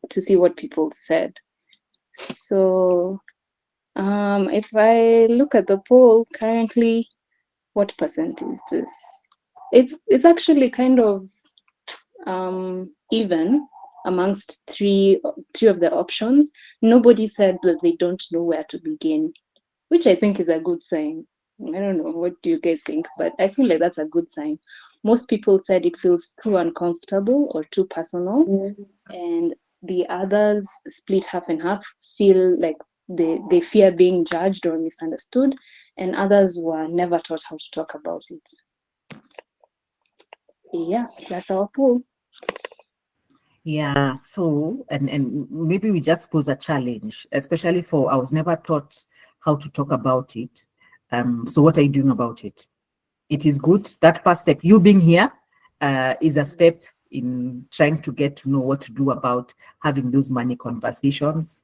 to see what people said. So if I look at the poll currently, what percent is this? It's actually kind of even amongst three of the options. Nobody said that they don't know where to begin, which I think is a good sign. I don't know, what do you guys think? But I feel like that's a good sign. Most people said it feels too uncomfortable or too personal, and the others, split half and half, feel like they fear being judged or misunderstood, and others were never taught how to talk about it. Yeah, that's our poll. Yeah, so and maybe we just pose a challenge, especially for I was never taught how to talk about it. So what are you doing about it? It is good. That first step, you being here, is a step in trying to get to know what to do about having those money conversations.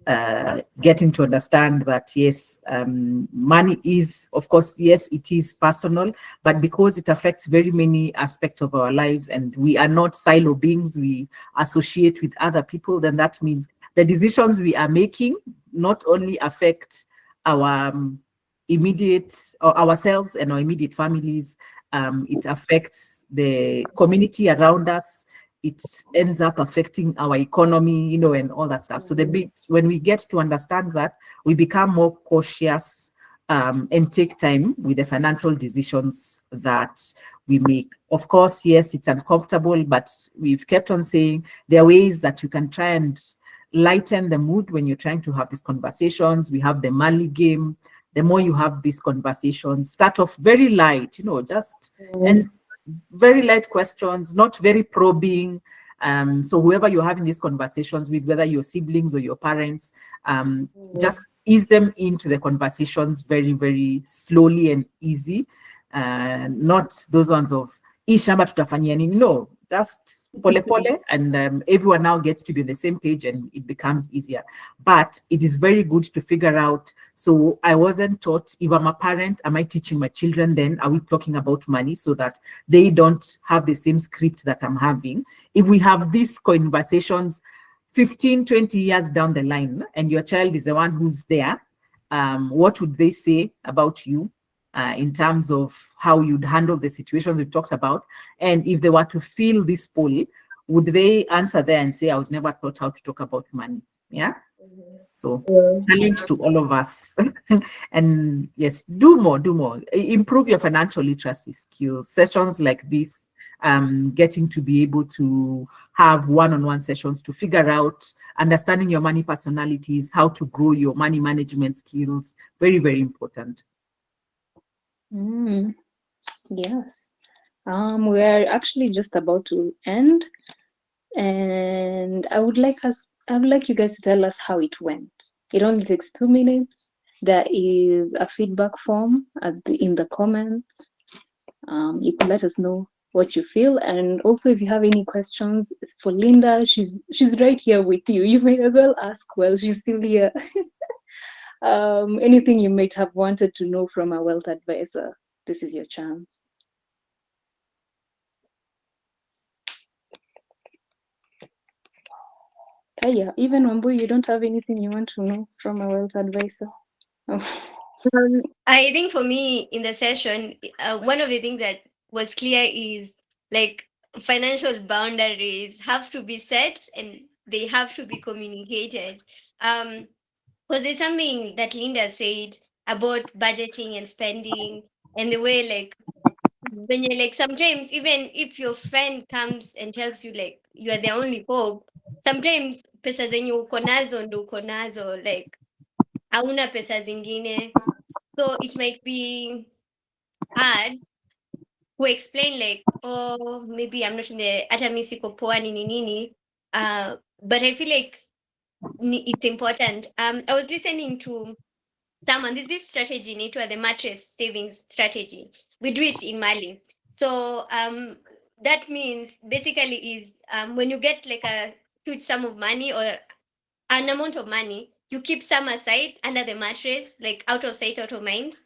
Getting to understand that yes, money is, of course, yes, it is personal, but because it affects very many aspects of our lives and we are not silo beings, we associate with other people, then that means the decisions we are making not only affect our immediate or ourselves and our immediate families. It affects the community around us. It ends up affecting our economy, and all that stuff. So when we get to understand that, we become more cautious and take time with the financial decisions that we make. Of course, yes, it's uncomfortable, but we've kept on saying there are ways that you can try and lighten the mood when you're trying to have these conversations. We have the Mali game. The more you have these conversations, start off very light, just and very light questions, not very probing. So whoever you're having these conversations with, whether your siblings or your parents, just ease them into the conversations very, very slowly and easy. Not those ones of ishamba tutafanyia nini. No, just pole pole, and everyone now gets to be on the same page, and it becomes easier. But it is very good to figure out. So I wasn't taught, if I'm a parent, am I teaching my children then? Are we talking about money so that they don't have the same script that I'm having? If we have these conversations 15, 20 years down the line, and your child is the one who's there, what would they say about you? In terms of how you'd handle the situations we've talked about. And if they were to fill this poll, would they answer there and say, I was never taught how to talk about money? Yeah. So challenge to all of us. And yes, do more. Improve your financial literacy skills. Sessions like this, getting to be able to have one-on-one sessions to figure out, understanding your money personalities, how to grow your money management skills. Very, very important. Yes. We're actually just about to end, and I would like you guys to tell us how it went. It only takes 2 minutes. There is a feedback form in the comments. You can let us know what you feel, and also if you have any questions for Linda, she's right here with you. You might as well ask while she's still here. Anything you might have wanted to know from a wealth advisor, this is your chance. Yeah, even Wambu, you don't have anything you want to know from a wealth advisor? I think for me in the session, one of the things that was clear is like financial boundaries have to be set and they have to be communicated. Was it something that Linda said about budgeting and spending, and the way like when you're like sometimes even if your friend comes and tells you like you are the only hope, sometimes pesa zenye uko nazo ndo uko nazo, like hauna pesa zingine, so it might be hard to explain like, oh maybe I'm not in the hata mi siko poa nini nini, but I feel like it's important. I was listening to someone, this strategy inaitwa the mattress savings strategy. We do it in Mali. So that means basically is when you get like a huge sum of money or an amount of money, you keep some aside under the mattress, like out of sight, out of mind.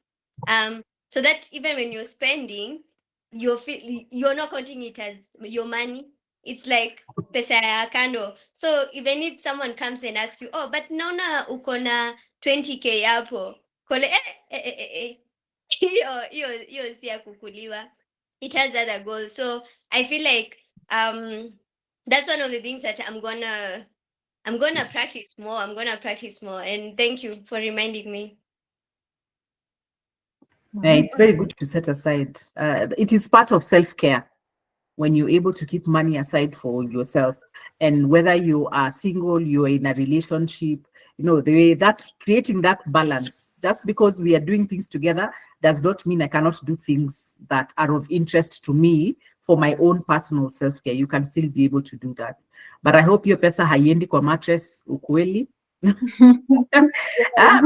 So that even when you're spending, you're not counting it as your money. It's like pesa ya kando. So even if someone comes and asks you, oh, but naona uko na 20K hapo, kole hiyo si ya kukuliwa. It has other goals. So I feel like that's one of the things that I'm gonna practice more. I'm gonna practice more. And thank you for reminding me. It's very good to set aside. It is part of self-care when you're able to keep money aside for yourself. And whether you are single, you're in a relationship, the way that creating that balance, just because we are doing things together does not mean I cannot do things that are of interest to me for my own personal self-care. You can still be able to do that. But I hope your pesa haiendi kwa mattress ukweli.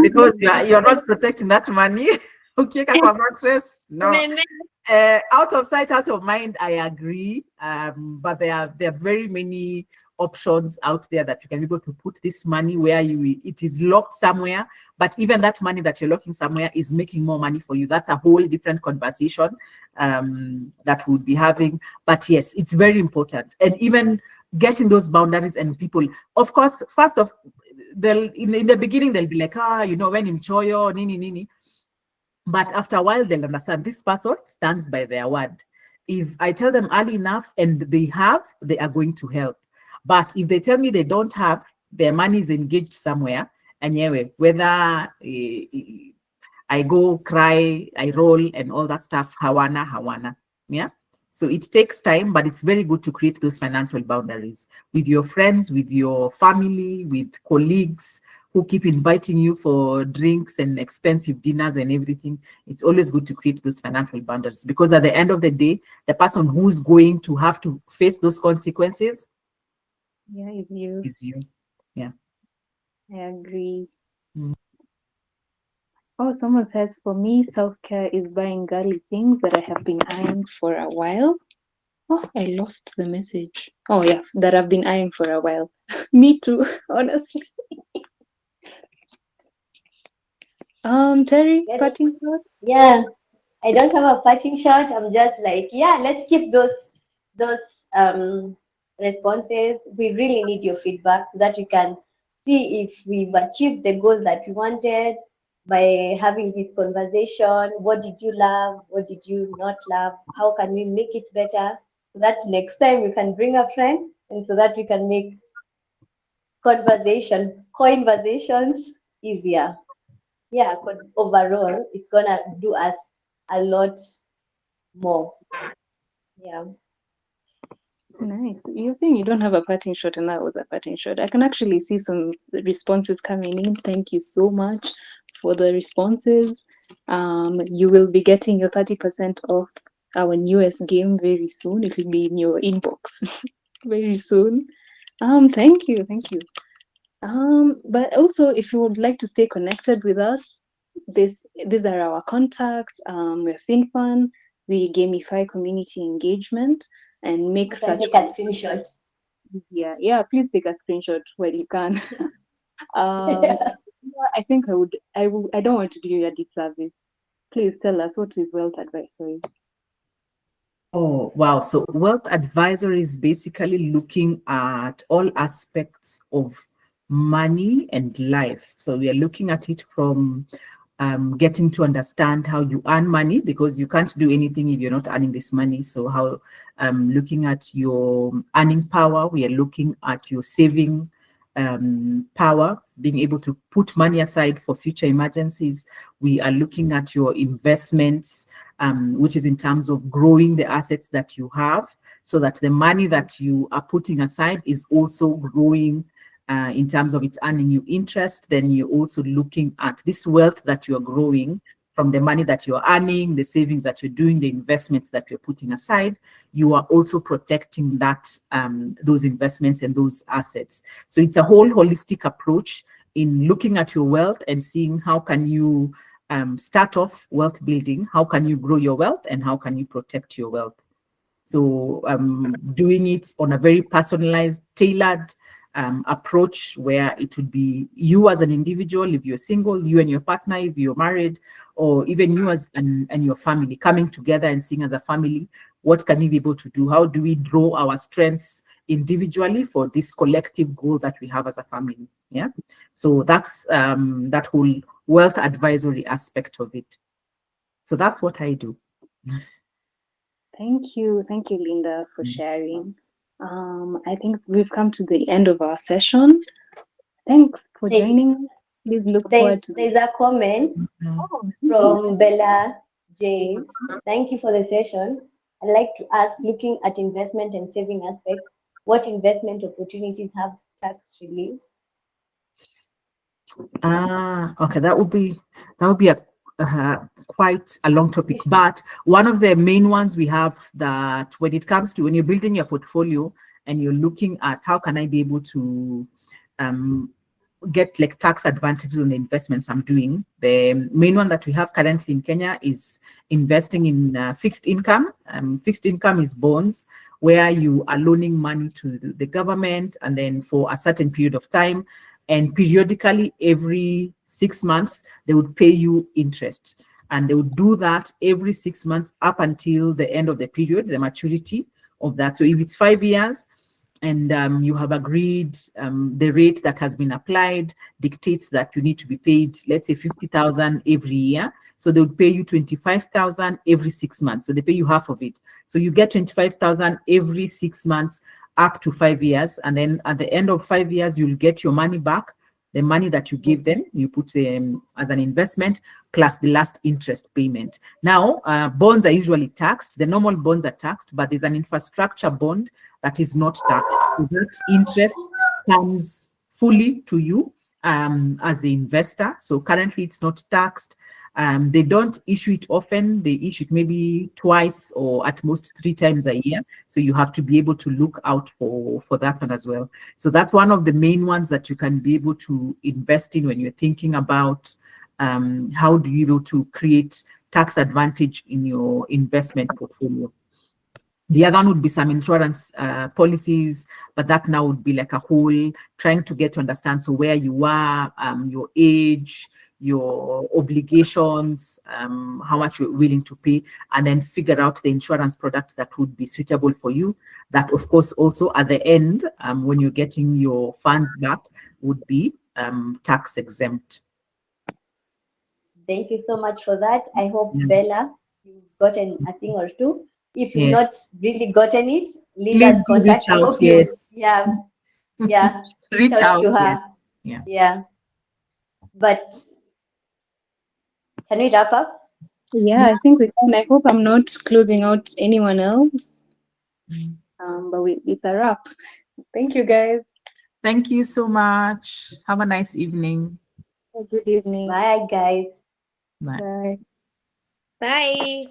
Because you're not protecting that money. Okay, kwa mattress. No. Out of sight, out of mind, I agree. But there are very many options out there that you can be able to put this money where it is locked somewhere, but even that money that you're locking somewhere is making more money for you. That's a whole different conversation that we'll be having. But yes, it's very important. And even getting those boundaries and people, of course, first of in the beginning, they'll be like, when in choyo, nini, nini. But after a while, they'll understand this person stands by their word. If I tell them early enough and they are going to help. But if they tell me they don't have, their money is engaged somewhere, and yeah, whether I go cry, I roll, and all that stuff, hawana. Yeah. So it takes time, but it's very good to create those financial boundaries with your friends, with your family, with colleagues who keep inviting you for drinks and expensive dinners and everything. It's always good to create those financial boundaries, because at the end of the day, the person who's going to have to face those consequences is you. is you. Yeah. I agree. Mm. Oh, someone says, for me, self-care is buying girly things that I have been eyeing for a while. Oh, I lost the message. Oh, yeah, that I've been eyeing for a while. Me too, honestly. Terry, Get it? parting thought? Yeah, I don't have a parting shot. I'm just like, yeah, let's keep those responses. We really need your feedback so that we can see if we've achieved the goals that we wanted by having this conversation. What did you love? What did you not love? How can we make it better so that next time we can bring a friend and so that we can make conversations easier. Yeah, but overall, it's gonna do us a lot more. Yeah. Nice. You're saying you don't have a parting shot, and that was a parting shot. I can actually see some responses coming in. Thank you so much for the responses. You will be getting your 30% off our newest game very soon. It will be in your inbox very soon. Thank you. But also, if you would like to stay connected with us, these are our contacts. We're FinFun. We gamify community engagement and make You can such. take a screenshot. Yeah, please take a screenshot when you can. Yeah, I think I don't want to do you a disservice. Please tell us, what is wealth advisory? Oh, wow. So wealth advisory is basically looking at all aspects of money and life. So we are looking at it from getting to understand how you earn money, because you can't do anything if you're not earning this money. So how looking at your earning power, we are looking at your saving power, being able to put money aside for future emergencies. We are looking at your investments, which is in terms of growing the assets that you have, so that the money that you are putting aside is also growing in terms of it's earning you interest. Then you're also looking at this wealth that you're growing from the money that you're earning, the savings that you're doing, the investments that you're putting aside. You are also protecting that those investments and those assets. So it's a whole holistic approach in looking at your wealth and seeing how can you start off wealth building, how can you grow your wealth, and how can you protect your wealth. So doing it on a very personalized, tailored approach, where it would be you as an individual, if you're single, you and your partner, if you're married, or even you as and your family coming together and seeing as a family, what can we be able to do? How do we draw our strengths individually for this collective goal that we have as a family? Yeah. So that's that whole wealth advisory aspect of it. So that's what I do. Thank you, Linda, for sharing. I think we've come to the end of our session. Thanks for There's, joining us. Please look there's, forward to there's a comment Oh, thank you. from Bella Jays. Thank you for the session. I'd like to ask, looking at investment and saving aspect, what investment opportunities have tax release? Okay, that would be a quite a long topic, but one of the main ones we have, that when it comes to when you're building your portfolio and you're looking at how can I be able to get like tax advantages on the investments I'm doing, the main one that we have currently in Kenya is investing in fixed income. Fixed income is bonds, where you are loaning money to the government, and then for a certain period of time, and periodically every 6 months they would pay you interest, and they would do that every 6 months up until the end of the period, the maturity of that. So if it's 5 years and you have agreed, the rate that has been applied dictates that you need to be paid, let's say 50,000 every year, So they would pay you 25,000 every 6 months. So they pay you half of it. So you get 25,000 every 6 months up to 5 years. And then at the end of 5 years, you'll get your money back. The money that you give them, you put as an investment, plus the last interest payment. Now, bonds are usually taxed. The normal bonds are taxed, but there's an infrastructure bond that is not taxed. So that interest comes fully to you as the investor. So currently it's not taxed. They don't issue it often. They issue it maybe twice or at most 3 times a year. So you have to be able to look out for that one as well. So that's one of the main ones that you can be able to invest in when you're thinking about how do you able to create tax advantage in your investment portfolio. The other one would be some insurance policies, but that now would be like a whole trying to get to understand so where you are, your age, your obligations, how much you're willing to pay, and then figure out the insurance product that would be suitable for you. That, of course, also at the end, when you're getting your funds back, would be tax exempt. Thank you so much for that. I hope, Yeah. Bella, you've gotten a thing or two. If you've not Yes. really gotten it, Please Linda's do reach contact. I out. hope you, Yes. yeah, reach Reach out to out. her. Yes. Yeah. Yeah. But can we wrap up? Yeah, I think we can. I hope I'm not closing out anyone else. But it's a wrap. Thank you, guys. Thank you so much. Have a nice evening. Have a good evening. Bye, guys. Bye. Bye. Bye.